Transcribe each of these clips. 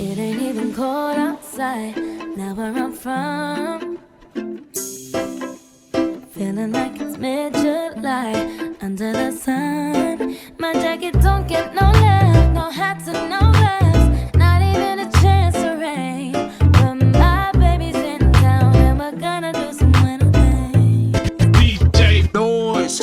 It ain't even cold outside, now where I'm from. Feeling like it's mid-July, under the sun. My jacket don't get no love, no hats and no gloves, not even a chance to rain. But my baby's in town and we're gonna do some winter things. DJ Noise.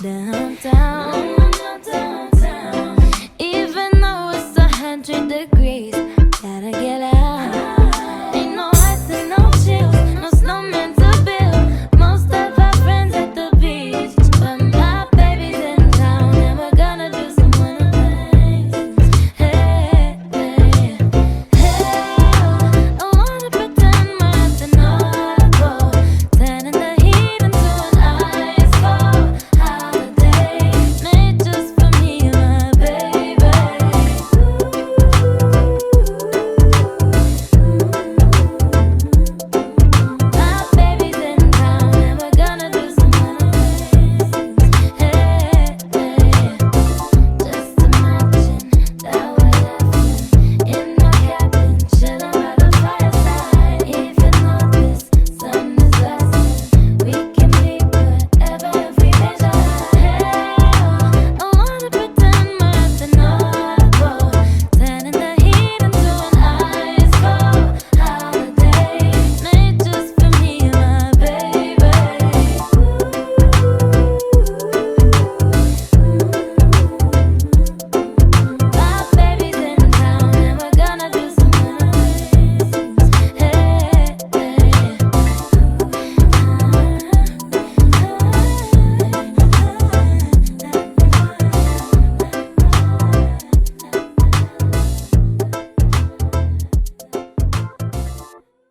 Downtown, even though it's 100 degrees, gotta get out.